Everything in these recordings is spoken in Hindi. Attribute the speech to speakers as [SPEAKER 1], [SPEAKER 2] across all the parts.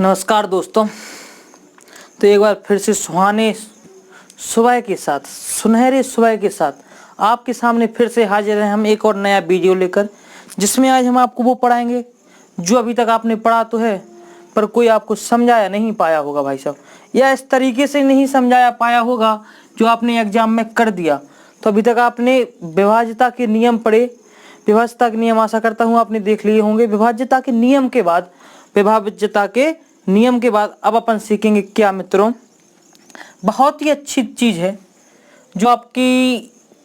[SPEAKER 1] नमस्कार दोस्तों। तो एक बार फिर से सुहाने सुबह के साथ, सुनहरे सुबह के साथ आपके सामने फिर से हाजिर हैं हम एक और नया वीडियो लेकर, जिसमें आज हम आपको वो पढ़ाएंगे जो अभी तक आपने पढ़ा तो है पर कोई आपको समझाया नहीं पाया होगा भाई साहब, या इस तरीके से नहीं समझाया पाया होगा जो आपने एग्जाम में कर दिया। तो अभी तक आपने विभाज्यता के नियम पढ़े, विभाज्यता के नियम आशा करता हूँ आपने देख लिए होंगे। विभाज्यता के नियम के बाद अब अपन सीखेंगे क्या मित्रों, बहुत ही अच्छी चीज है जो आपकी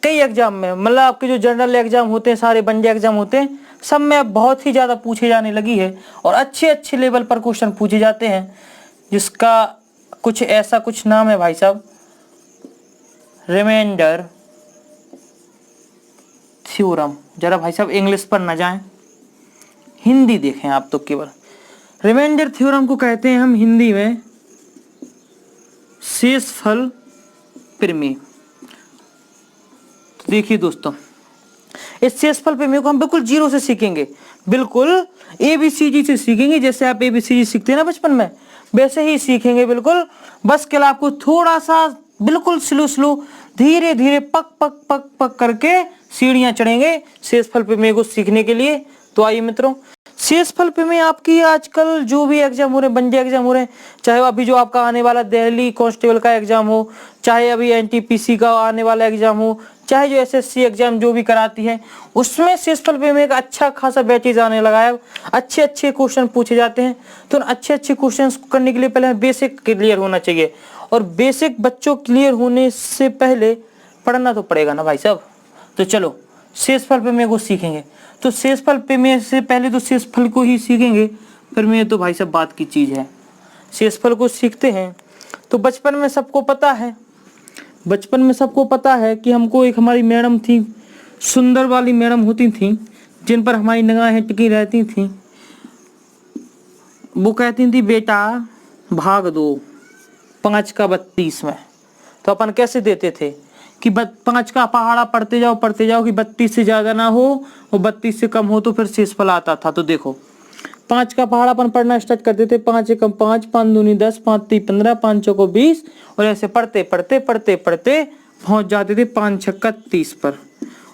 [SPEAKER 1] कई एग्जाम में, मतलब आपके जो जनरल एग्जाम होते हैं, सारे वनडे एग्जाम होते हैं, सब में बहुत ही ज़्यादा पूछे जाने लगी है और अच्छे अच्छे लेवल पर क्वेश्चन पूछे जाते हैं, जिसका कुछ ऐसा कुछ नाम है भाई साहब, रिमाइंडर थ्योरम। जरा भाई साहब इंग्लिश पर न जाएं, हिंदी देखें आप तो केवल। रिमाइंडर थ्योरम को कहते हैं हम हिंदी में शेषफल प्रमेय। तो देखिए दोस्तों, इस शेषफल प्रमेय को हम बिल्कुल जीरो से सीखेंगे, बिल्कुल ABCD से सीखेंगे। जैसे आप ABCD सीखते हैं ना बचपन में, वैसे ही सीखेंगे बिल्कुल। बस केवल आपको थोड़ा सा बिल्कुल स्लो धीरे धीरे पक पक पक पक करके सीढ़ियां चढ़ेंगे शेषफल प्रमेय को सीखने के लिए। तो आइए मित्रों, शेषफल प्रमेय आपकी आजकल जो भी एग्जाम हो रहे हैं, वनडे एग्जाम हो रहे हैं, चाहे अभी जो आपका आने वाला दिल्ली कांस्टेबल का एग्जाम हो, चाहे अभी NTPC का आने वाला एग्जाम हो, चाहे जो SSC एग्जाम जो भी कराती है, उसमें शेषफल प्रमेय का अच्छा खासा बैचेज आने लगा है। अच्छे अच्छे क्वेश्चन पूछे जाते हैं। तो अच्छे अच्छे क्वेश्चन करने के लिए पहले बेसिक क्लियर होना चाहिए, और बेसिक बच्चों क्लियर होने से पहले पढ़ना तो पड़ेगा ना भाई साहब। तो चलो शेषफल प्रमेय को सीखेंगे। तो शेषफल प्रमेय से पहले तो शेषफल को ही सीखेंगे, प्रमेय तो भाई साहब बात की चीज है। शेषफल को सीखते हैं तो बचपन में सबको पता है कि हमको एक हमारी मैडम थी, सुंदर वाली मैडम होती थी, जिन पर हमारी निगाहें टिकी रहती थी। वो कहती थी बेटा भाग दो 5 का 32 में। तो अपन कैसे देते थे कि 5 का पहाड़ा पढ़ते जाओ कि 32 से ज्यादा ना हो और 32 से कम हो तो फिर शेषफल आता था। तो देखो 5 का पहाड़ा अपन पढ़ना स्टार्ट करते थे, 5 एकम 5, 5 दूनी 10, 5 तीन 15, 5 चौको 20, और ऐसे पढ़ते पहुंच जाते थे 5 छक्का 30 पर।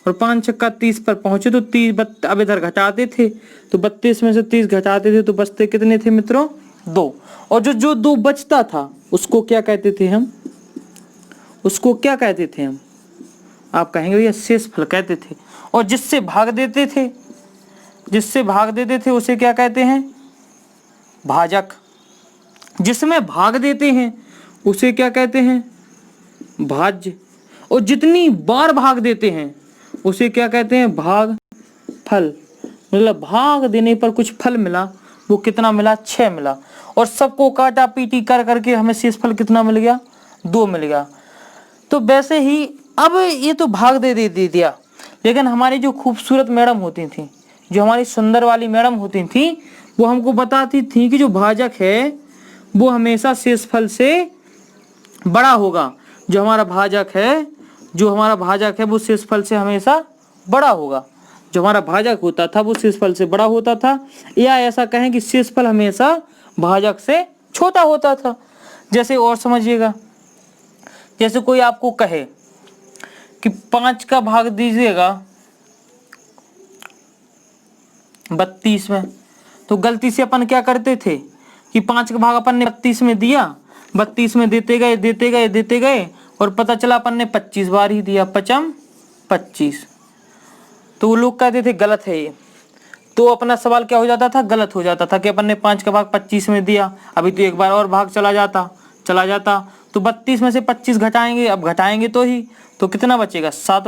[SPEAKER 1] और 5 छक्का 30 पर पहुंचे तो 30 अब इधर घटाते थे, तो 32 में से 30 घटाते थे तो बचते कितने थे मित्रों? 2। और जो 2 बचता था उसको क्या कहते थे हम? आप कहेंगे भैया शेषफल कहते थे। और जिससे भाग देते थे उसे क्या कहते हैं? भाजक। जिसमें भाग देते हैं उसे क्या कहते हैं? भाज्य। और जितनी बार भाग देते हैं उसे क्या कहते हैं? भागफल। मतलब भाग देने पर कुछ फल मिला, वो कितना मिला? 6 मिला। और सबको काटा पीटी कर करके हमें शेषफल कितना मिल गया? 2 मिल गया। तो वैसे ही अब ये तो भाग दे दिया, लेकिन हमारी जो खूबसूरत मैडम होती थी, जो हमारी सुंदर वाली मैडम होती थी, वो हमको बताती थी कि जो भाजक है वो हमेशा शेषफल से बड़ा होगा। जो हमारा भाजक है वो शेषफल से हमेशा बड़ा होगा। जो हमारा भाजक होता था वो शेषफल से बड़ा होता था, या ऐसा कहें कि शेषफल हमेशा भाजक से छोटा होता था। जैसे और समझिएगा, जैसे कोई आपको कहे कि 5 का भाग दीजिएगा 32 में, तो गलती से अपन क्या करते थे कि 5 का भाग अपन ने 32 में दिया, 32 में देते गए और पता चला अपन ने 25 बार ही दिया, 25। तो वो लोग कहते थे गलत है ये। तो अपना सवाल क्या हो जाता था? गलत हो जाता था कि अपन ने 5 का भाग 25 में दिया, अभी तो एक बार और भाग चला जाता तो 32 में से 25 घटाएंगे, अब घटाएंगे तो कितना बचेगा? 7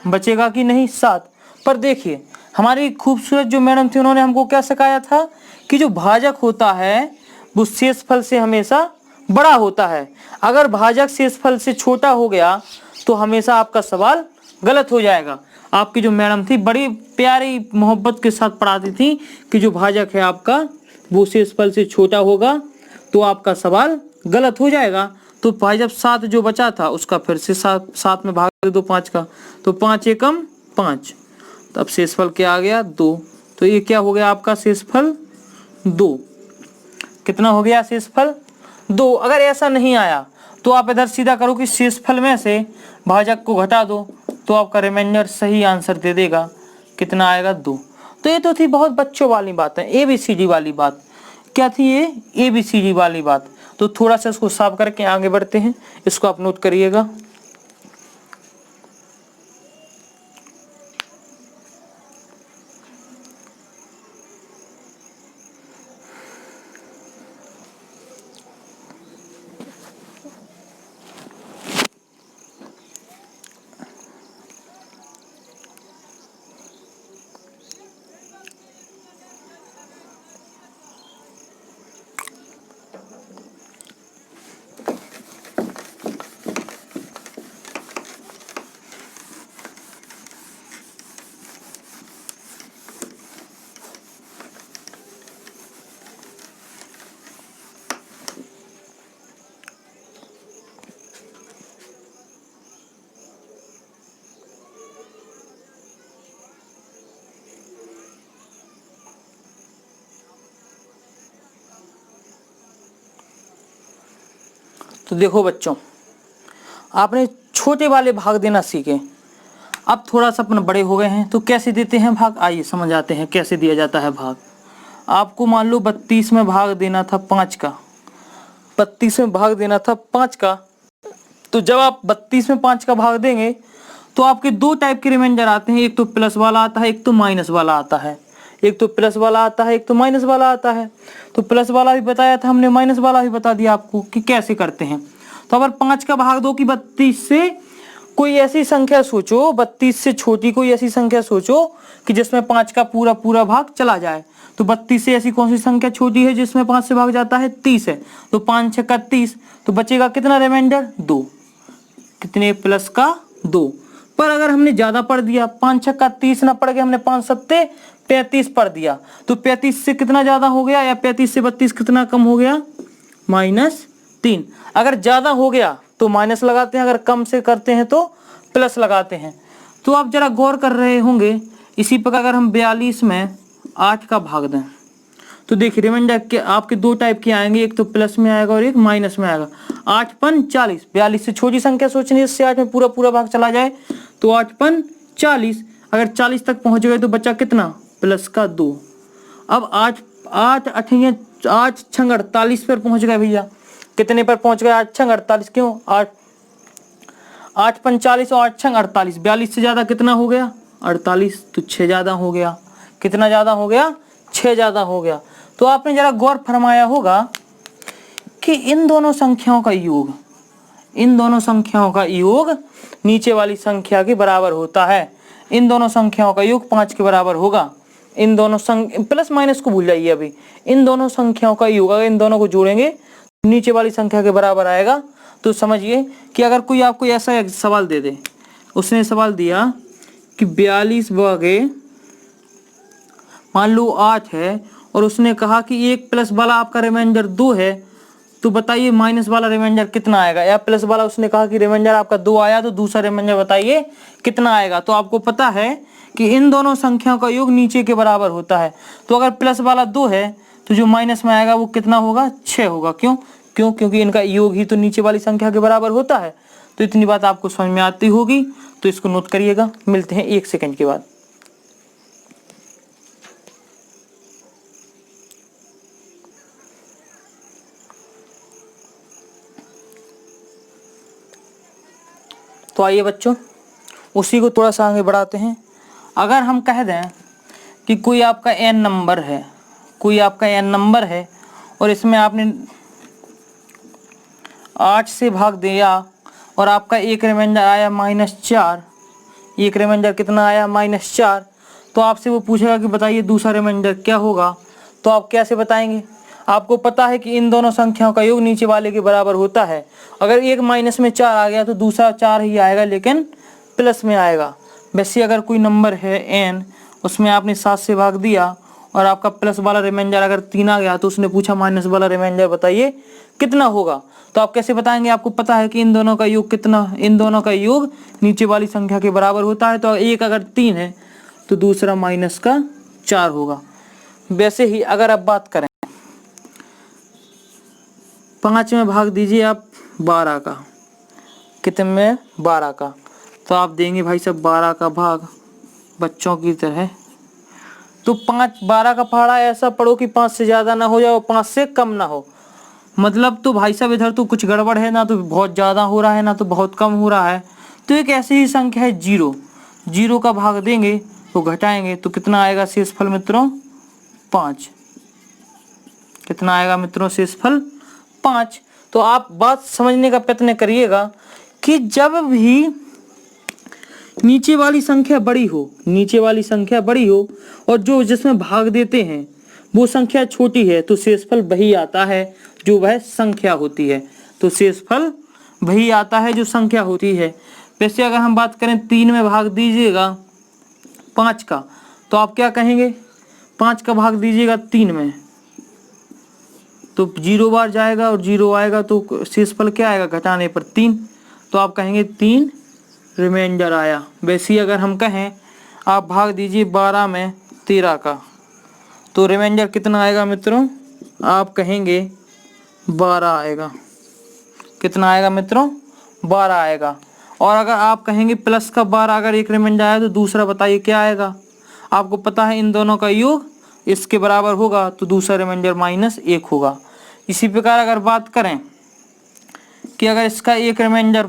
[SPEAKER 1] बचेगा कि नहीं? 7। पर देखिए हमारी खूबसूरत जो मैडम थी, उन्होंने हमको क्या सिखाया था कि जो भाजक होता है वो शेषफल से हमेशा बड़ा होता है। अगर भाजक शेषफल से छोटा हो गया तो हमेशा आपका सवाल गलत हो जाएगा। आपकी जो मैडम थी बड़ी प्यारी मोहब्बत के साथ पढ़ाती थी कि जो भाजक है आपका वो शेषफल से छोटा होगा तो आपका सवाल गलत हो जाएगा। तो भाई जब 7 जो बचा था उसका फिर से 7 में भाग दे दो 5 का, तो 5 एकम 5, तो अब शेषफल क्या आ गया? 2। तो ये क्या हो गया आपका शेषफल? 2। कितना हो गया शेषफल 2। अगर ऐसा नहीं आया तो आप इधर सीधा करो कि शेषफल में से भाजक को घटा दो, तो आपका रिमाइंडर सही आंसर दे देगा। कितना आएगा 2। तो ये तो थी बहुत बच्चों वाली बात है, ABCD वाली बात। क्या थी ये? ABCD वाली बात। तो थोड़ा सा इसको साफ करके आगे बढ़ते हैं, इसको आप नोट करिएगा। तो देखो बच्चों, आपने छोटे वाले भाग देना सीखे, अब थोड़ा सा अपन बड़े हो गए हैं तो कैसे देते हैं भाग, आइए समझ आते हैं कैसे दिया जाता है भाग। आपको मान लो 32 में भाग देना था 5 का, 32 में भाग देना था 5 का। तो जब आप 32 में 5 का भाग देंगे तो आपके दो टाइप के रिमाइंडर आते हैं, एक तो प्लस वाला आता है, एक तो माइनस वाला आता है। एक तो प्लस वाला आता है, एक तो माइनस वाला आता है। तो प्लस वाला भी बताया था हमने, माइनस वाला भी बता दिया आपको कि कैसे करते हैं। तो अगर 5 का भाग दो कि 32 से कोई ऐसी संख्या सोचो, 32 से छोटी कोई ऐसी संख्या सोचो कि जिसमें 5 का पूरा पूरा भाग चला जाए। तो 32 से ऐसी कौन सी संख्या छोटी है जिसमें 5 से भाग जाता है? 30 है। तो 5 6 का 30, तो बचेगा कितना रिमाइंडर? 2। कितने? प्लस का 2। पर अगर हमने ज्यादा पढ़ दिया, 5 6 का 30 ना पढ़ के हमने 5 7 35 पढ़ दिया, तो 35 से कितना ज्यादा हो गया, या 35 से 32 कितना कम हो गया? -3। अगर ज्यादा हो गया तो माइनस लगाते हैं, अगर कम से करते हैं तो प्लस लगाते हैं। तो आप जरा गौर कर रहे होंगे। इसी प्रकार अगर हम 42 में 8 का भाग दें तो देखिए रिमाइंडर के आपके दो टाइप के आएंगे, एक तो प्लस में आएगा और एक माइनस में आएगा। 8 पन 40, 42 से छोटी संख्या सोचनी है, इससे 8 में पूरा पूरा भाग चला जाए तो 8 पन 40। अगर 40 तक पहुंच गए तो बचा कितना? प्लस का 2। अब 8 6 48 पर पहुंच गए भैया। कितने पर पहुंच गए? 8 6 48। क्यों? 8 पन 40 और 8 6 48। 42 से ज्यादा कितना हो गया? 48। तो 6 ज्यादा हो गया। कितना ज्यादा हो गया? 6 ज्यादा हो गया। तो आपने जरा गौर फरमाया होगा कि इन दोनों संख्याओं का योग नीचे वाली संख्या के बराबर होता है। इन दोनों संख्याओं का योग 5 के बराबर होगा। इन दोनों प्लस माइनस को भूल जाइए अभी। इन दोनों संख्याओं का योग, अगर इन दोनों को जोड़ेंगे तो नीचे वाली संख्या के बराबर आएगा। तो समझिए कि अगर कोई आपको ऐसा एक सवाल दे दे, उसने सवाल दिया कि 42 भागे मान लो 8 है, और उसने कहा कि एक प्लस वाला आपका रिमाइंडर 2 है, तो बताइए माइनस वाला रिमाइंडर कितना आएगा। या प्लस वाला उसने कहा कि रिमाइंडर आपका 2 आया, तो दूसरा रिमाइंडर बताइए कितना आएगा। तो आपको पता है कि इन दोनों संख्याओं का योग नीचे के बराबर होता है। तो अगर प्लस वाला 2 है तो जो माइनस में आएगा वो कितना होगा? 6 होगा। क्योंकि इनका योग ही तो नीचे वाली संख्या के बराबर होता है। तो इतनी बात आपको समझ में आती होगी, तो इसको नोट करिएगा। मिलते हैं 1 सेकंड के बाद। तो आइए बच्चों, उसी को थोड़ा सा आगे बढ़ाते हैं। अगर हम कह दें कि कोई आपका n नंबर है और इसमें आपने 8 से भाग दिया और आपका एक रिमाइंडर आया -4, एक रिमाइंडर कितना आया? -4। तो आपसे वो पूछेगा कि बताइए दूसरा रिमाइंडर क्या होगा। तो आप कैसे बताएंगे? आपको पता है कि इन दोनों संख्याओं का योग नीचे वाले के बराबर होता है। अगर एक माइनस में 4 आ गया तो दूसरा 4 ही आएगा, लेकिन प्लस में आएगा। वैसे अगर कोई नंबर है n, उसमें आपने 7 से भाग दिया और आपका प्लस वाला रिमाइंडर अगर 3 आ गया, तो उसने पूछा माइनस वाला रिमाइंडर बताइए कितना होगा। तो आप कैसे बताएंगे? आपको पता है कि इन दोनों का योग कितना? इन दोनों का योग नीचे वाली संख्या के बराबर होता है। तो एक अगर 3 है तो दूसरा -4 होगा। वैसे ही अगर आप बात करें 5 में भाग दीजिए आप 12 का, कितने में 12 का, तो आप देंगे भाई साहब 12 का भाग बच्चों की तरह। तो 12 का पहाड़ा ऐसा पढ़ो कि 5 से ज़्यादा ना हो जाए और 5 से कम ना हो। मतलब तो भाई साहब इधर तो कुछ गड़बड़ है, ना तो बहुत ज़्यादा हो रहा है ना तो बहुत कम हो रहा है। तो एक ऐसी ही संख्या है 0, 0 का भाग देंगे तो घटाएंगे तो कितना आएगा शेषफल मित्रों 5। कितना आएगा मित्रों शेषफल 5। तो आप बात समझने का प्रयत्न करिएगा कि जब भी नीचे वाली संख्या बड़ी हो, नीचे वाली संख्या बड़ी हो और जो जिसमें भाग देते हैं वो संख्या छोटी है तो शेषफल वही आता है जो वह संख्या होती है। तो शेषफल वही आता है जो संख्या होती है। वैसे अगर हम बात करें 3 में भाग दीजिएगा 5 का, तो आप क्या कहेंगे, 5 का भाग दीजिएगा 3 में तो 0 बार जाएगा और 0 आएगा तो शेषफल क्या आएगा घटाने पर 3, तो आप कहेंगे 3 रिमाइंडर आया। वैसे ही अगर हम कहें आप भाग दीजिए 12 में 13 का, तो रिमाइंडर कितना आएगा मित्रों, आप कहेंगे 12 आएगा। कितना आएगा मित्रों 12 आएगा। और अगर आप कहेंगे प्लस का 12 अगर एक रिमाइंडर आया तो दूसरा बताइए क्या आएगा। आपको पता है इन दोनों का योग इसके बराबर होगा तो दूसरा रिमाइंडर -1 होगा। इसी प्रकार अगर बात करें कि अगर इसका एक रिमाइंडर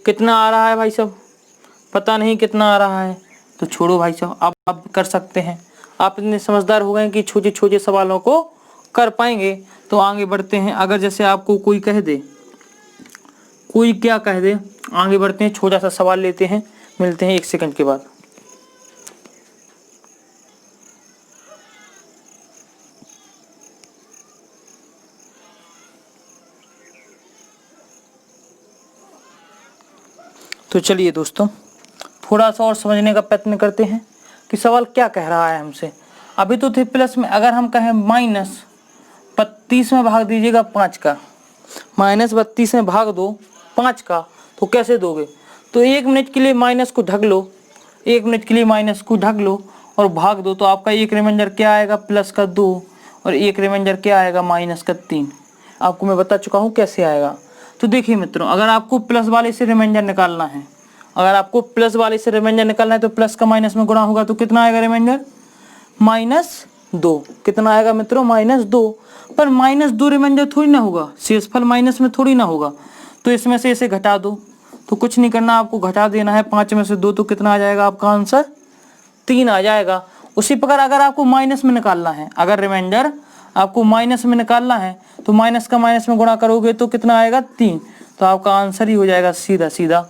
[SPEAKER 1] कितना आ रहा है भाई साहब, पता नहीं कितना आ रहा है, तो छोड़ो भाई साहब आप कर सकते हैं। आप इतने समझदार हो गए कि छोटे छोटे सवालों को कर पाएंगे। तो आगे बढ़ते हैं। अगर जैसे आपको कोई कह दे, कोई क्या कह दे, आगे बढ़ते हैं, छोटा सा सवाल लेते हैं, मिलते हैं 1 सेकंड के बाद। तो चलिए दोस्तों थोड़ा सा और समझने का प्रयत्न करते हैं कि सवाल क्या कह रहा है हमसे। अभी तो थे प्लस में, अगर हम कहें -32 में भाग दीजिएगा 5 का, -32 में भाग दो 5 का, तो कैसे दोगे, तो 1 मिनट के लिए माइनस को ढक लो, 1 मिनट के लिए माइनस को ढक लो और भाग दो, तो आपका एक रिमाइंडर क्या आएगा प्लस का 2 और एक रिमाइंडर क्या आएगा माइनस का 3। आपको मैं बता चुका हूँ कैसे आएगा। तो देखिए मित्रों, अगर आपको प्लस वाले से रिमाइंडर निकालना है, अगर आपको प्लस वाले से रिमाइंडर निकालना है तो प्लस का माइनस में गुणा होगा तो कितना आएगा रिमाइंडर -2। कितना आएगा मित्रों -2। पर -2 रिमाइंडर थोड़ी ना होगा, शेषफल माइनस में थोड़ी ना होगा, तो इसमें से इसे घटा दो। तो कुछ नहीं करना, आपको घटा देना है 5 में से 2, तो कितना आ जाएगा आपका आंसर 3 आ जाएगा। उसी प्रकार अगर आपको माइनस में निकालना है, अगर रिमाइंडर आपको माइनस में निकालना है तो माइनस का माइनस में गुणा करोगे तो कितना आएगा 3, तो आपका आंसर ही हो जाएगा सीधा सीधा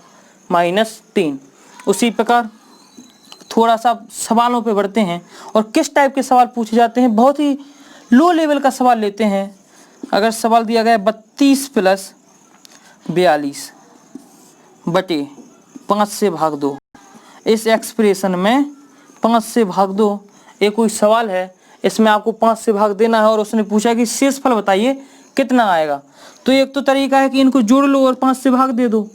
[SPEAKER 1] -3। उसी प्रकार थोड़ा सा सवालों पे बढ़ते हैं और किस टाइप के सवाल पूछे जाते हैं, बहुत ही लो लेवल का सवाल लेते हैं। अगर सवाल दिया गया 32 + 42 बटे 5 से भाग दो, इस एक्सप्रेशन में 5 से भाग दो, ये कोई सवाल है, इसमें आपको 5 से भाग देना है और उसने पूछा कि शेषफल बताइए कितना आएगा। तो एक तो तरीका है कि इनको जोड़ लो और 5 से भाग दे दो,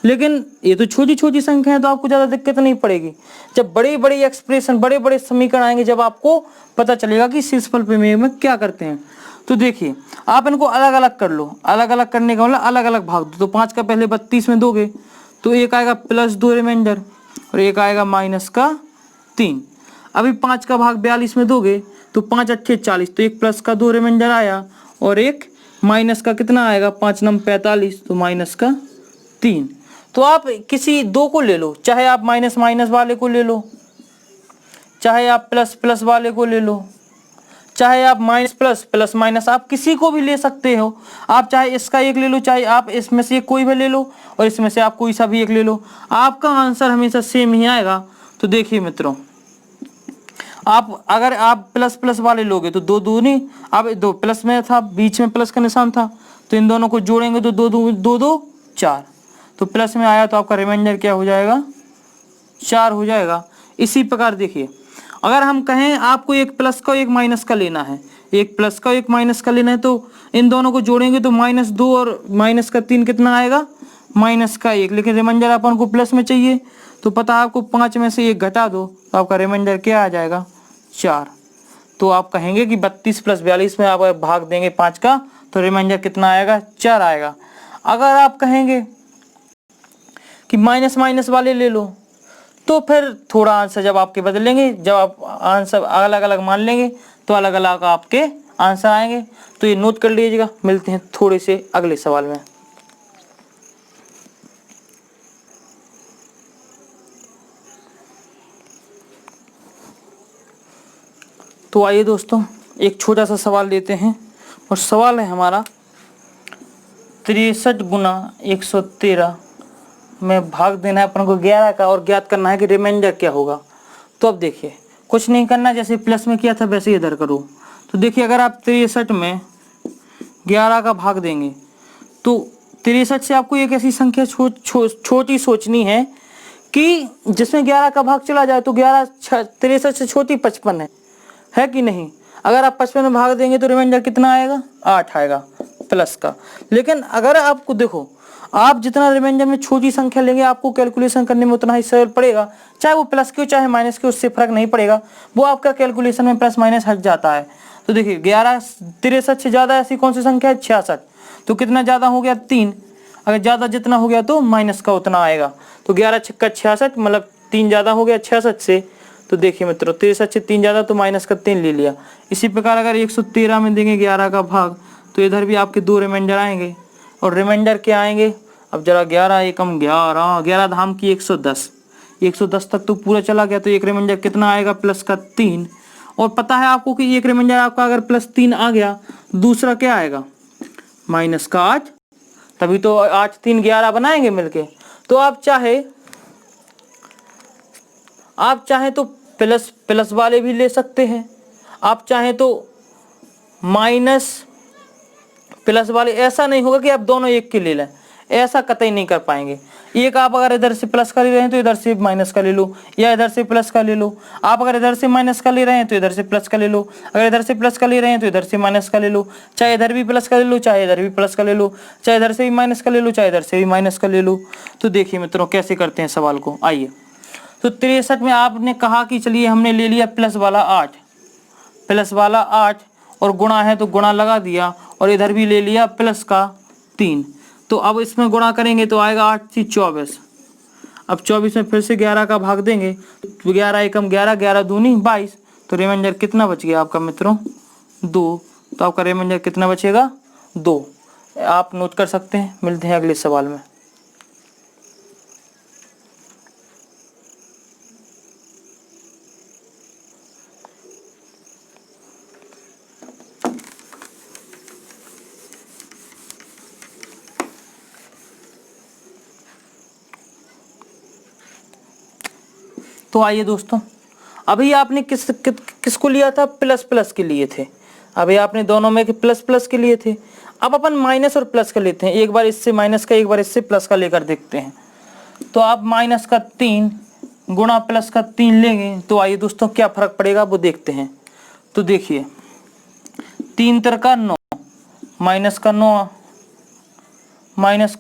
[SPEAKER 1] लेकिन ये तो छोटी छोटी संख्या है तो आपको ज़्यादा दिक्कत नहीं पड़ेगी। जब बड़े बड़े एक्सप्रेशन, बड़े बड़े समीकरण आएंगे, जब आपको पता चलेगा कि शेषफल प्रमेय में क्या करते हैं। तो देखिए आप इनको अलग अलग कर लो, अलग अलग करने का मतलब अलग अलग भाग दो। तो 5 का पहले 32 में दोगे तो एक आएगा +2 रिमाइंडर और एक आएगा -3। अभी 5 का भाग 42 में दोगे तो 5 × 8 = 40, तो एक प्लस का 2 रिमाइंडर आया और एक माइनस का कितना आएगा 5 × 9 = 45, तो -3। तो आप किसी 2 को ले लो, चाहे आप माइनस माइनस वाले को ले लो, चाहे आप प्लस प्लस वाले को ले लो, चाहे आप माइनस प्लस प्लस माइनस, आप किसी को भी ले सकते हो। आप चाहे इसका एक ले लो, चाहे आप इसमें से कोई भी ले लो और इसमें से आप कोई सा भी एक ले लो, आपका आंसर हमेशा सेम ही आएगा। तो देखिए मित्रों, आप अगर आप प्लस प्लस वाले लोगे तो 2 दूनी, अब 2 प्लस में था, बीच में प्लस का निशान था, तो इन दोनों को जोड़ेंगे तो 2 2 4, तो प्लस में आया तो आपका रिमाइंडर क्या हो जाएगा 4 हो जाएगा। इसी प्रकार देखिए, अगर हम कहें आपको एक प्लस का एक माइनस का लेना है, एक प्लस का एक माइनस का लेना है, तो इन दोनों को जोड़ेंगे तो -2 और -3 कितना आएगा -1, लेकिन रिमाइंडर अपन को प्लस में चाहिए, तो पता है आपको 5 में से 1 घटा दो तो आपका रिमाइंडर क्या आ जाएगा 4। तो आप कहेंगे कि 32 प्लस 42 में आप भाग देंगे 5 का तो रिमाइंडर कितना आएगा, 4 आएगा। अगर आप कहेंगे कि माइनस माइनस वाले ले लो तो फिर थोड़ा आंसर जब आपके बदलेंगे, जब आप आंसर अलग अलग मान लेंगे तो अलग अलग आपके आंसर आएंगे। तो ये नोट कर लीजिएगा। मिलते हैं थोड़े से अगले सवाल में। तो आइए दोस्तों एक छोटा सा सवाल लेते हैं और सवाल है हमारा 63 गुना 113 में भाग देना है अपन को 11 का और ज्ञात करना है कि रिमाइंडर क्या होगा। तो अब देखिए कुछ नहीं करना, जैसे प्लस में किया था वैसे ही इधर करो। तो देखिए अगर आप 63 में 11 का भाग देंगे तो 63 से आपको एक ऐसी संख्या छोटी सोचनी है कि जिसमें 11 का भाग चला जाए तो 11 63 से छोटी 55 है कि नहीं। अगर आप 55 में भाग देंगे तो रिमाइंडर कितना आएगा, 8 आएगा प्लस का। लेकिन अगर आपको देखो आप जितना रिमाइंडर में छोटी संख्या लेंगे आपको कैलकुलेशन करने में उतना ही सरल पड़ेगा, चाहे वो प्लस की हो चाहे माइनस की, उससे फर्क नहीं पड़ेगा, वो आपका कैलकुलेशन में प्लस माइनस हट जाता है। तो देखिए 11 63 से ज़्यादा ऐसी कौन सी संख्या है, 66। तो कितना ज़्यादा हो गया, 3। अगर ज़्यादा जितना हो गया तो माइनस का उतना आएगा। तो 11 छक्का 66 मतलब 3 ज़्यादा हो गया 66 से। तो देखिए मित्रों 63 से 3 ज़्यादा तो माइनस का 3 ले लिया। इसी प्रकार अगर 113 में देंगे 11 का भाग तो इधर भी आपके 2 रिमाइंडर आएंगे। और रिमाइंडर क्या आएंगे, अब जरा 11 एकम 11, 11 धाम की 110, 110 तक तो पूरा चला गया। तो एक रिमाइंडर कितना आएगा, प्लस का 3। और पता है आपको कि एक रिमाइंडर आपका अगर प्लस 3 आ गया, दूसरा क्या आएगा, माइनस का 8। तभी तो 8 3 11 बनाएंगे मिलके। तो आप चाहे तो प्लस वाले भी ले सकते हैं, आप चाहे तो माइनस प्लस वाले। ऐसा नहीं होगा कि आप दोनों एक के ले लें, ऐसा कतई नहीं कर पाएंगे। एक आप अगर इधर से प्लस का ले रहे हैं तो इधर से माइनस का ले लो, या इधर से प्लस का ले लो। आप अगर इधर से माइनस का ले रहे हैं तो इधर से प्लस का ले लो, अगर इधर से प्लस का ले रहे हैं तो इधर से माइनस का ले लो। चाहे इधर भी प्लस का ले लो चाहे इधर भी प्लस का ले लो, चाहे इधर से भी माइनस का ले लो चाहे इधर से भी माइनस का ले लो। तो देखिए मित्रों कैसे करते हैं सवाल को। आइए तो 63 में आपने कहा कि चलिए हमने ले लिया प्लस वाला 8, प्लस वाला 8 और गुणा है तो गुणा लगा दिया, और इधर भी ले लिया प्लस का 3। तो अब इसमें गुणा करेंगे तो आएगा 8 × 24। अब 24 में फिर से 11 का भाग देंगे तो 11 एकम 11, 11 दूनी 22। तो रिमाइंडर कितना बच गया आपका मित्रों, 2। तो आपका रिमाइंडर कितना बचेगा, 2। आप नोट कर सकते हैं। मिलते हैं अगले सवाल में। तो आइए दोस्तों, अभी आपने किसको लिया था, प्लस प्लस के लिए थे। अभी आपने दोनों में प्लस प्लस के लिए थे। अब अपन माइनस और प्लस का लेते हैं, एक बार इससे माइनस का एक बार इससे प्लस का लेकर देखते हैं। तो आप माइनस का 3 गुणा प्लस का 3 लेंगे तो आइए दोस्तों क्या फर्क पड़ेगा वो देखते हैं। तो देखिए 3 × 9, माइनस का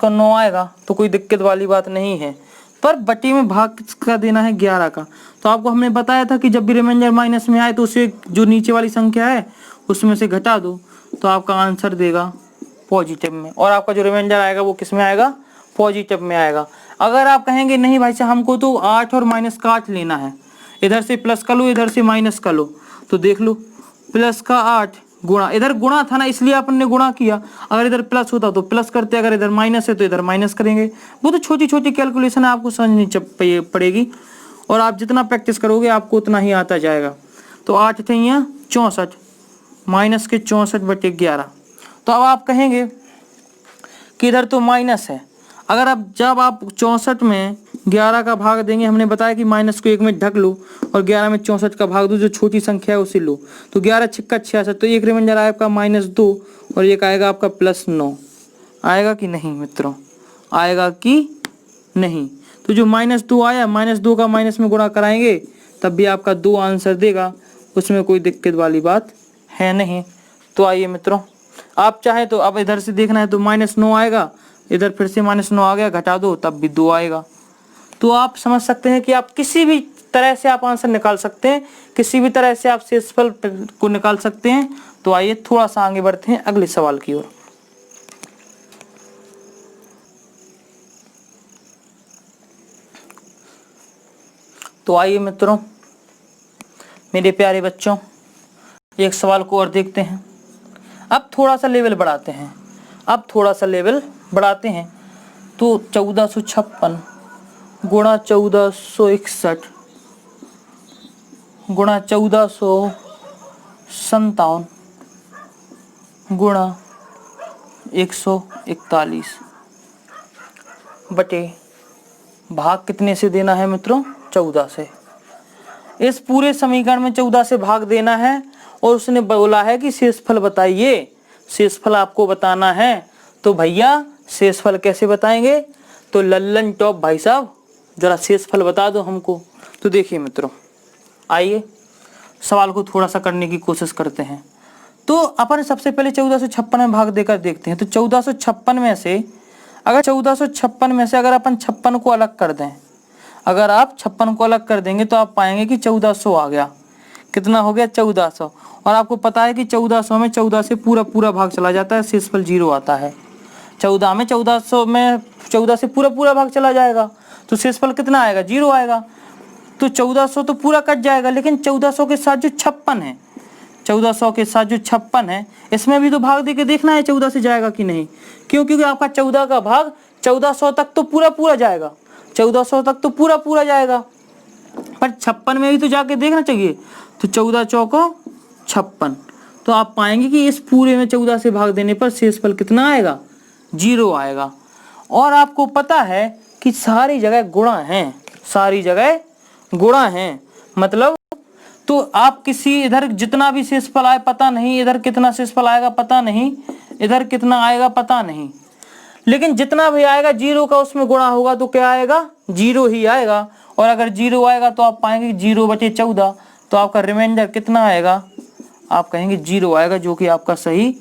[SPEAKER 1] 9 आएगा तो कोई दिक्कत वाली बात नहीं है। पर बटे में भाग का देना है 11 का। तो आपको हमने बताया था कि जब भी रिमाइंडर माइनस में आए तो उसे जो नीचे वाली संख्या है उसमें से घटा दो तो आपका आंसर देगा पॉजिटिव में, और आपका जो रिमाइंडर आएगा वो किस में आएगा, पॉजिटिव में आएगा। अगर आप कहेंगे नहीं भाई साहब हमको तो 8 और माइनस का 8 लेना है, इधर से प्लस का लो इधर से माइनस का लो, तो देख लो प्लस का 8 गुणा, इधर गुणा था ना इसलिए अपन ने गुणा किया। अगर इधर प्लस होता तो प्लस करते, अगर इधर माइनस है तो इधर माइनस करेंगे। वो तो छोटी छोटी कैलकुलेशन है, आपको समझनी पड़ेगी, और आप जितना प्रैक्टिस करोगे आपको उतना ही आता जाएगा। तो 8 थे यहाँ 64, माइनस के 64/11। तो अब आप कहेंगे कि इधर तो माइनस है। अगर अब जब आप 64 में 11 का भाग देंगे, हमने बताया कि माइनस को 1 में ढक लो और 11 में 64 का भाग दो, जो छोटी संख्या है उसे लो। तो 11 × 6 = 66, तो एक रिमाइंडर आएगा आपका -2 और एक आएगा आपका +9। आएगा कि नहीं मित्रों, आएगा कि नहीं। तो जो -2 आया, -2 का माइनस में गुणा कराएंगे तब भी आपका 2 आंसर देगा, उसमें कोई दिक्कत वाली बात है नहीं। तो आइए मित्रों, आप चाहे तो अब इधर से देखना है तो -9 आएगा, इधर फिर से -9 आ गया, घटा दो तब भी 2 आएगा। तो आप समझ सकते हैं कि आप किसी भी तरह से आप आंसर निकाल सकते हैं, किसी भी तरह से आप शेषफल को निकाल सकते हैं। तो आइए थोड़ा सा आगे बढ़ते हैं अगले सवाल की ओर। तो आइए मित्रों, मेरे प्यारे बच्चों, एक सवाल को और देखते हैं। अब थोड़ा सा लेवल बढ़ाते हैं, तो 1456 गुणा 1461 गुणा 1457 गुणा 141 बटे भाग कितने से देना है मित्रों? 14 से। इस पूरे समीकरण में 14 से भाग देना है और उसने बोला है कि शेषफल बताइए, शेषफल आपको बताना है। तो भैया शेषफल कैसे बताएंगे? तो लल्लन टॉप भाई साहब जरा शेषफल बता दो हमको। तो देखिए मित्रों, आइए सवाल को थोड़ा सा करने की कोशिश करते हैं। तो अपन सबसे पहले 1456 में भाग देकर देखते हैं। तो 1456 में से अगर 1456 में से अगर अपन 56 को अलग कर दें, अगर आप 56 को अलग कर देंगे तो आप पाएंगे कि 1400 आ गया। कितना हो गया? 1400। और आपको पता है कि 1400 में 14 से पूरा पूरा भाग चला जाता है, शेषफल 0 आता है। 14 में 1400 में 14 से पूरा पूरा भाग चला जाएगा तो शेषफल कितना आएगा? 0 आएगा। तो 1400 तो पूरा कट जाएगा, लेकिन 1400 के साथ जो 56 है, 1400 के साथ जो 56 है, इसमें भी तो भाग देके देखना है 14 से जाएगा कि नहीं। क्यों? क्योंकि आपका 14 का भाग 1400 तक तो पूरा पूरा जाएगा, 1400 तक तो पूरा पूरा जाएगा, पर 56 में भी तो जाके देखना चाहिए। तो 14 चौको 56। तो आप पाएंगे कि इस पूरे में 14 से भाग देने पर शेषफल कितना आएगा? 0 आएगा। और आपको पता है कि सारी जगह गुणा हैं, सारी जगह गुणा हैं, मतलब तो आप किसी इधर जितना भी शेषफल आए पता नहीं, इधर कितना शेषफल आएगा पता नहीं, इधर कितना आएगा पता नहीं, लेकिन जितना भी आएगा 0 का उसमें गुणा होगा तो क्या आएगा? 0 ही आएगा। और अगर 0 आएगा तो आप पाएंगे 0/14, तो आपका रिमाइंडर कितना आएगा? आप कहेंगे 0 आएगा, जो कि आपका सही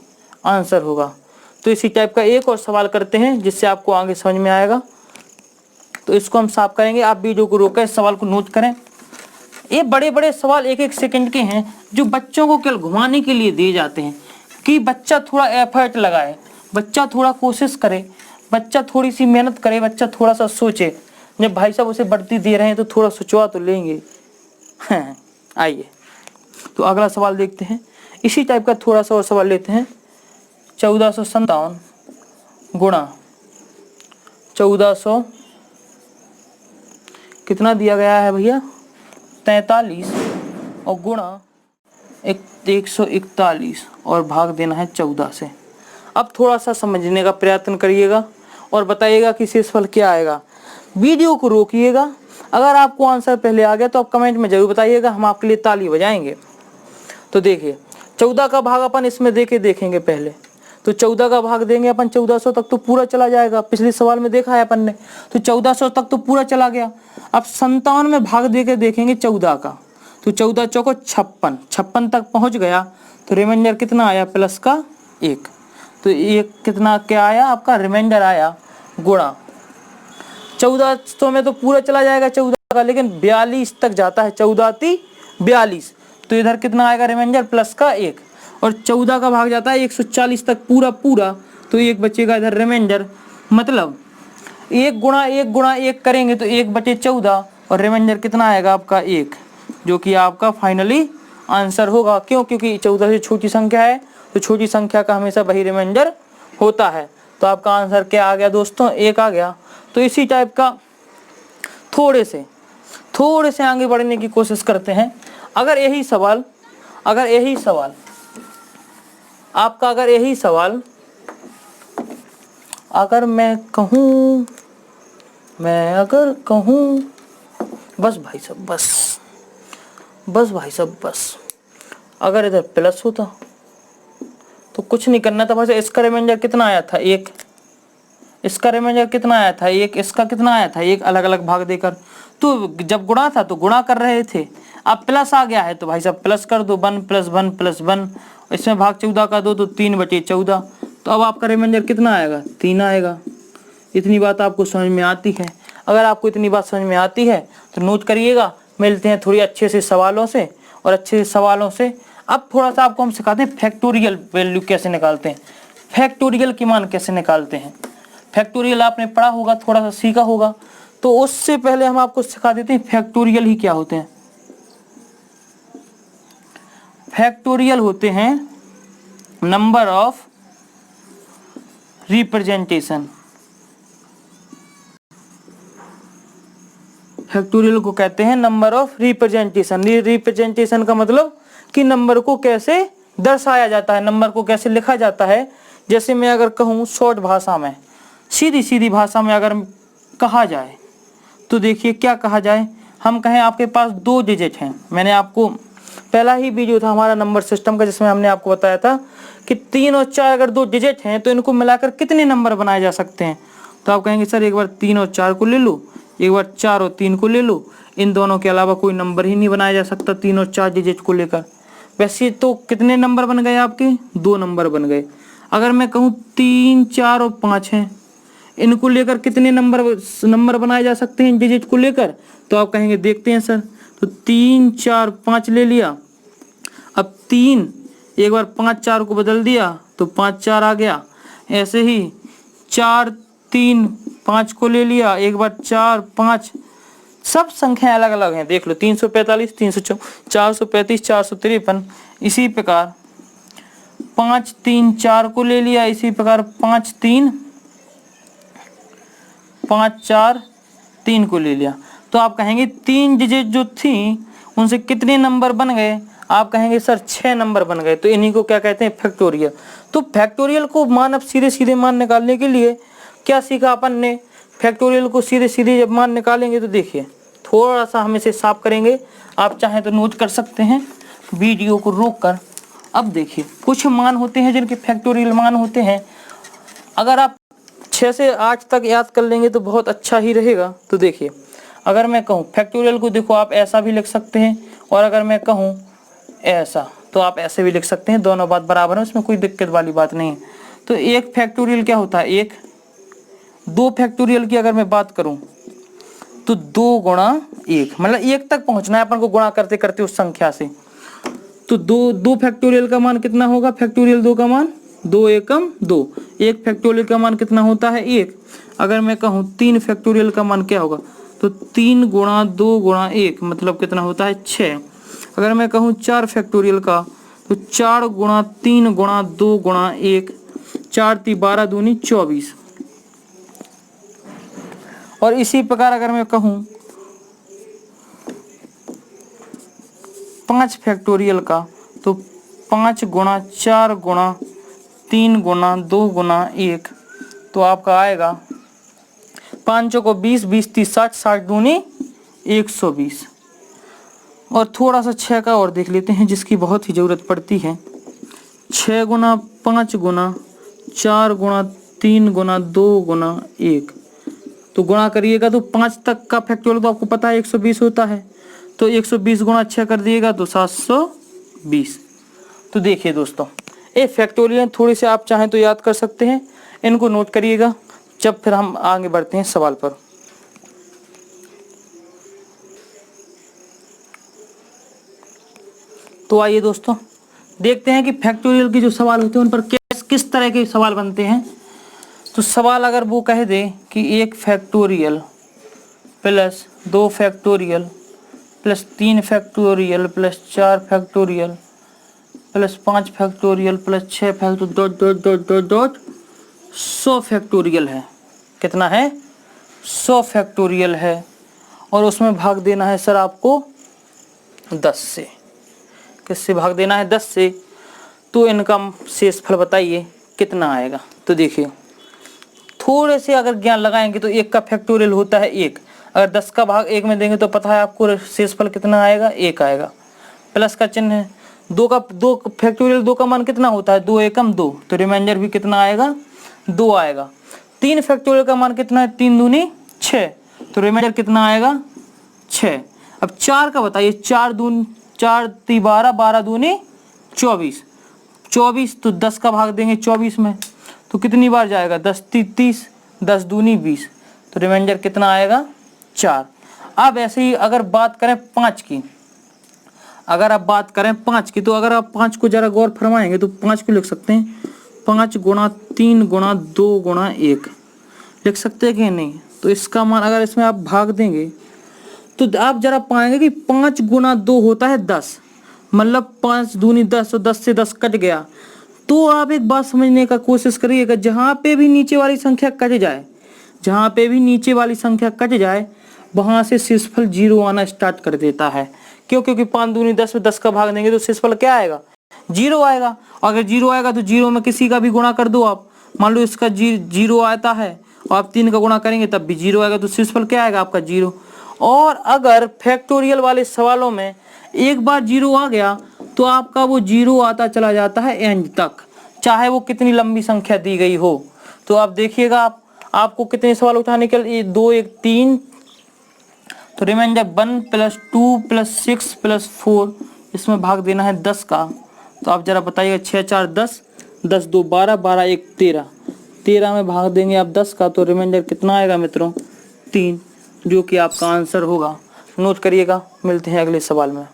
[SPEAKER 1] आंसर होगा। तो इसी टाइप का एक और सवाल करते हैं जिससे आपको आगे समझ में आएगा। तो इसको हम साफ करेंगे, आप वीडियो को रोकें, इस सवाल को नोट करें। ये बड़े बड़े सवाल 1-1 सेकंड के हैं जो बच्चों को केवल घुमाने के लिए दिए जाते हैं कि बच्चा थोड़ा एफर्ट लगाए, बच्चा थोड़ा कोशिश करे, बच्चा थोड़ी सी मेहनत करे, बच्चा थोड़ा सा सोचे। जब भाई साहब उसे बढ़ती दे रहे हैं तो थोड़ा सोचवा तो लेंगे। आइए तो अगला सवाल देखते हैं। इसी टाइप का थोड़ा सा और सवाल लेते हैं। 1457 गुणा 1400 कितना दिया गया है भैया? 43 और गुणा 141 और भाग देना है 14 से। अब थोड़ा सा समझने का प्रयत्न करिएगा और बताइएगा कि शेषफल क्या आएगा। वीडियो को रोकिएगा, अगर आपको आंसर पहले आ गया तो आप कमेंट में जरूर बताइएगा, हम आपके लिए ताली बजाएंगे। तो देखिए 14 का भाग अपन इसमें देखेंगे पहले। तो 14 का भाग देंगे अपन 1400 तक तो पूरा चला जाएगा, पिछले सवाल में देखा है अपन ने। तो 1400 तक तो पूरा चला गया। अब 57 में भाग देके देखेंगे 14 का, तो 14 चौको 56 तक पहुंच गया। तो रिमाइंडर कितना आया? प्लस का 1। तो 1 कितना क्या आया? आपका रिमाइंडर आया गुणा 1400 में तो पूरा चला जाएगा 14 का, लेकिन 42 तक जाता है, 14×42। तो इधर कितना आएगा रिमाइंडर? प्लस का 1। और 14 का भाग जाता है 140 तक पूरा पूरा, तो 1 बचेगा इधर रिमाइंडर। मतलब 1 गुणा 1 करेंगे तो 1/14 और रिमाइंडर कितना आएगा? आपका 1, जो कि आपका फाइनली आंसर होगा। क्यों? क्योंकि 14 से छोटी संख्या है तो छोटी संख्या का हमेशा वही रिमाइंडर होता है। तो आपका आंसर क्या आ गया दोस्तों? 1 आ गया। तो इसी टाइप का थोड़े से आगे बढ़ने की कोशिश करते हैं। अगर यही सवाल अगर मैं कहूँ बस भाई साहब बस अगर इधर प्लस होता तो कुछ नहीं करना था। बस इसका रिमाइंडर कितना आया था? 1। इसका रिमाइंडर कितना आया था? 1। इसका कितना आया था? 1। अलग अलग भाग देकर। तो जब गुणा था तो गुणा कर रहे थे, अब प्लस आ गया है तो भाई साहब प्लस कर दो, 1 + 1 + 1। इसमें भाग 14 का दो तो 3/14। तो अब आपका रिमाइंडर कितना आएगा? 3 आएगा। इतनी बात आपको समझ में आती है? अगर आपको इतनी बात समझ में आती है तो नोट करिएगा, मिलते हैं थोड़ी अच्छे से सवालों से और अच्छे से सवालों से। अब थोड़ा सा आपको हम सिखाते हैं फैक्टोरियल वैल्यू कैसे निकालते हैं, फैक्टोरियल की मान कैसे निकालते हैं। फैक्टोरियल आपने पढ़ा होगा, थोड़ा सा सीखा होगा, तो उससे पहले हम आपको सिखा देते हैं फैक्टोरियल ही क्या होते हैं। फैक्टोरियल होते हैं नंबर ऑफ रिप्रेजेंटेशन। फैक्टोरियल को कहते हैं नंबर ऑफ रिप्रेजेंटेशन। रिप्रेजेंटेशन का मतलब कि नंबर को कैसे दर्शाया जाता है, नंबर को कैसे लिखा जाता है। जैसे मैं अगर कहूँ शॉर्ट भाषा में, सीधी सीधी भाषा में अगर कहा जाए तो देखिए क्या कहा जाए। हम कहें आपके पास 2 डिजिट हैं। मैंने आपको पहला ही वीडियो था हमारा नंबर सिस्टम का जिसमें हमने आपको बताया था कि 3 और 4 अगर 2 डिजिट हैं तो इनको मिलाकर कितने नंबर बनाए जा सकते हैं। तो आप कहेंगे सर एक बार 3 और 4 को ले लो, एक बार 4 और 3 को ले लो, इन दोनों के अलावा कोई नंबर ही नहीं बनाया जा सकता 3 और 4 डिजिट को लेकर। वैसे तो कितने नंबर बन गए आपके, 2 नंबर बन गए। अगर मैं कहूँ 3, 4 और 5 हैं, इनको लेकर कितने नंबर बनाए जा सकते हैं इन डिजिट को लेकर। तो आप कहेंगे देखते हैं सर, तो 3, 4, 5 ले लिया। अब 3 एक बार 5, 4 को बदल दिया तो 5, 4 आ गया। ऐसे ही 4, 3, 5 को ले लिया, एक बार 4, 5, सब संख्याएं अलग अलग हैं। देख लो 345, 304, 435, 453। इसी प्रकार 5, 3, 4 को ले लिया, इसी प्रकार 5, 3, 5, 4, 3 को ले लिया। तो आप कहेंगे 3 डिजिट जो थी उनसे कितने नंबर बन गए। आप कहेंगे सर 6 नंबर बन गए। तो इन्हीं को क्या कहते हैं, फैक्टोरियल। तो फैक्टोरियल को मान, अब सीधे सीधे मान निकालने के लिए क्या सीखा अपन ने, फैक्टोरियल को सीधे सीधे जब मान निकालेंगे तो देखिए थोड़ा सा हम इसे साफ करेंगे। आप चाहें तो नोट कर सकते हैं वीडियो को रोक कर। अब देखिए कुछ मान होते हैं जिनके फैक्टोरियल मान होते हैं। अगर आप 6 से 8 तक याद कर लेंगे तो बहुत अच्छा ही रहेगा। तो देखिए अगर मैं कहूँ फैक्टोरियल को, देखो आप ऐसा भी लिख सकते हैं, और अगर मैं कहूँ ऐसा तो आप ऐसे भी लिख सकते हैं। दोनों बात बराबर है, उसमें कोई दिक्कत वाली बात नहीं है। तो एक फैक्टोरियल क्या होता है, एक। 2 फैक्टोरियल की अगर मैं बात करूं तो 2 गुणा 1, मतलब 1 तक पहुंचना है अपन को गुणा करते करते उस संख्या से। तो 2 फैक्टोरियल का मान कितना होगा, फैक्टोरियल 2 का मान 2 एकम 2। 1 फैक्टोरियल का मान कितना होता है, 1। अगर मैं कहूँ 3 फैक्टोरियल का मान क्या होगा, तो 3 गुणा 2 गुणा 1 मतलब कितना होता है, 6। अगर मैं कहूँ 4 फैक्टोरियल का, तो 4 गुणा 3 गुणा 2 गुणा 1, 4 × 12 दूनी 24। और इसी प्रकार अगर मैं कहूँ 5 फैक्टोरियल का, तो 5 गुणा 4 गुणा 3 गुणा 2 गुणा 1, तो आपका आएगा 5 को 20, 20 30 60, 60 दूनी 120। और थोड़ा सा 6 का और देख लेते हैं जिसकी बहुत ही ज़रूरत पड़ती है। 6 गुणा 5 गुणा 4 गुणा 3 गुणा 2 गुणा 1, तो गुणा करिएगा तो 5 तक का फैक्टोरियल तो आपको पता है 120 होता है। तो 120 गुणा 6 कर दिएगा तो 720। तो देखिए दोस्तों, ये फैक्टोरियल थोड़ी से आप चाहें तो याद कर सकते हैं, इनको नोट करिएगा जब फिर हम आगे बढ़ते हैं सवाल पर। तो आइए दोस्तों देखते हैं कि फैक्टोरियल के जो सवाल होते हैं उन पर किस तरह के सवाल बनते हैं। तो सवाल अगर वो कह दे कि 1 factorial plus 2 factorial plus 3 factorial plus 4 factorial plus 5 factorial plus 6 factorial dot dot dot dot dot 100 factorial है। कितना है, 100 फैक्टोरियल है। और उसमें भाग देना है सर आपको 10 से। किससे भाग देना है, 10 से। तो इनका शेषफल बताइए कितना आएगा। तो देखिए थोड़े से अगर ज्ञान लगाएंगे तो 1 का फैक्टोरियल होता है 1। अगर 10 का भाग 1 में देंगे तो पता है आपको शेषफल कितना आएगा, 1 आएगा। प्लस का चिन्ह है। 2 फैक्टोरियल 2 का मान कितना होता है, 2 एकम 2, तो रिमाइंडर भी कितना आएगा, 2 आएगा। 3 फैक्टोरियल का मान कितना है, 3 दूनी 6, तो रिमाइंडर कितना आएगा, 6। अब 4 का बताइए, 4 × 12, 12 दूनी 24, 24, तो 10 का भाग देंगे 24 में तो कितनी बार जाएगा, 10 × 30, 10 दूनी 20, तो रिमाइंडर कितना आएगा, 4। अब ऐसे ही अगर बात करें 5 की, अगर आप बात करें 5 की, तो अगर आप 5 को जरा गौर फरमाएंगे तो 5 को लिख सकते हैं 5 गुणा 3 गुणा 2 गुणा 1 लिख सकते हैं कि नहीं। तो इसका मान अगर इसमें आप भाग देंगे तो आप जरा पाएंगे कि 5 गुणा 2 होता है 10, मतलब 5 दूनी 10 और 10 से 10 कट गया। तो आप एक बात समझने का कोशिश करिएगा, जहाँ पे भी नीचे वाली संख्या कट जाए, जहाँ पे भी नीचे वाली संख्या कट जाए वहाँ से शेषफल 0 आना स्टार्ट कर देता है। क्यों? क्योंकि 5 दूनी 10 में 10 का भाग देंगे तो शेषफल क्या आएगा? 0 आएगा। अगर 0 आएगा तो 0 में किसी का भी गुणा कर दो आप, मान लो इसका 0 आता है और आप 3 का गुणा करेंगे तब भी 0 आएगा, तो शेषफल क्या आएगा आपका? 0। और अगर फैक्टोरियल वाले सवालों में एक बार 0 आ गया तो आपका वो 0 आता चला जाता है एंड तक, चाहे वो कितनी लंबी संख्या दी गई हो। तो आप देखिएगा आपको कितने सवाल उठाने के लिए, 2 1 3, तो रिमाइंडर 1 + 2 + 6 + 4, इसमें भाग देना है 10 का। तो आप जरा बताइएगा 6 4 10, 10 2 12, 12 1 13, 13 में भाग देंगे आप 10 का, तो रिमाइंडर कितना आएगा मित्रों? 3, जो कि आपका आंसर होगा। नोट करिएगा। मिलते हैं अगले सवाल में।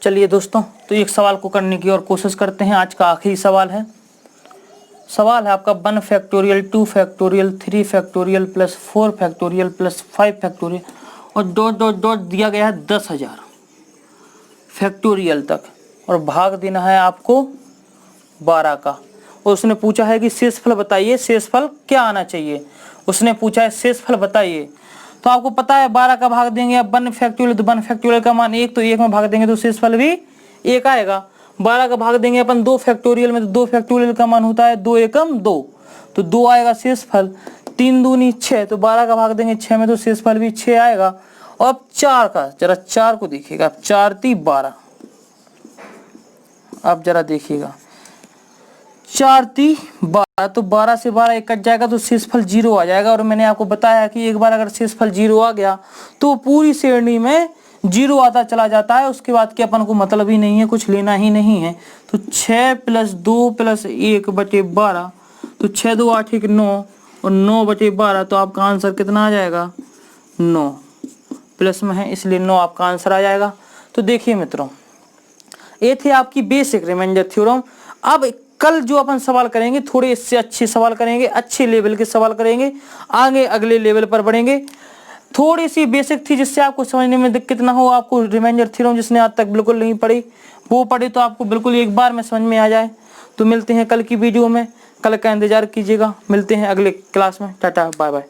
[SPEAKER 1] चलिए दोस्तों, तो एक सवाल को करने की और कोशिश करते हैं। आज का आखिरी सवाल है। सवाल है आपका 1 factorial 2 factorial 3 factorial + 4 factorial + 5 factorial और डॉट डॉट डॉट दिया गया है 10,000 फैक्टोरियल तक, और भाग देना है आपको 12 का। और उसने पूछा है कि शेषफल बताइए, शेषफल क्या आना चाहिए। उसने पूछा है शेषफल बताइए। तो आपको पता है 12 का भाग देंगे आप 1 फैक्टोरियल, तो 1 फैक्टोरियल का मान 1, तो 1 में भाग देंगे तो शेषफल भी 1 आएगा। 12 का भाग देंगे अपन 2 फैक्टोरियल में, तो 2 फैक्टोरियल का मान होता है 2 एकम 2, तो 2 आएगा शेषफल। 3 दूनी 6, तो 12 का भाग देंगे 6 में, तो शेषफल भी 6 आएगा। और अब 4 का, जरा 4 को देखिएगा, 4 × 3 = 12। अब जरा देखिएगा 4 × 3 = 12, तो 12 से 12 एक कट जाएगा तो शेषफल 0 आ जाएगा। और मैंने आपको बताया कि एक बार अगर शेषफल 0 आ गया तो पूरी श्रेणी में 0 आता चला जाता है, उसके बाद के अपन को मतलब ही नहीं है, कुछ लेना ही नहीं है। तो 6 + 2 + 1 / 12, तो 6 2 8 1 9 और 9 / 12, तो आपका आंसर कितना आ जाएगा? 9 प्लस में है इसलिए 9 आपका आंसर आ जाएगा। तो देखिए मित्रों, ये थे आपकी बेसिक रिमाइंडर थ्योरम। अब कल जो अपन सवाल करेंगे थोड़े इससे अच्छे सवाल करेंगे, अच्छे लेवल के सवाल करेंगे, आगे अगले लेवल पर बढ़ेंगे। थोड़ी सी बेसिक थी जिससे आपको समझने में दिक्कत ना हो। आपको रिमाइंडर थ्योरम जिसने आज तक बिल्कुल नहीं पढ़ी वो पढ़े तो आपको बिल्कुल एक बार में समझ में आ जाए। तो मिलते हैं कल की वीडियो में, कल का इंतजार कीजिएगा। मिलते हैं अगले क्लास में। Tata bye bye.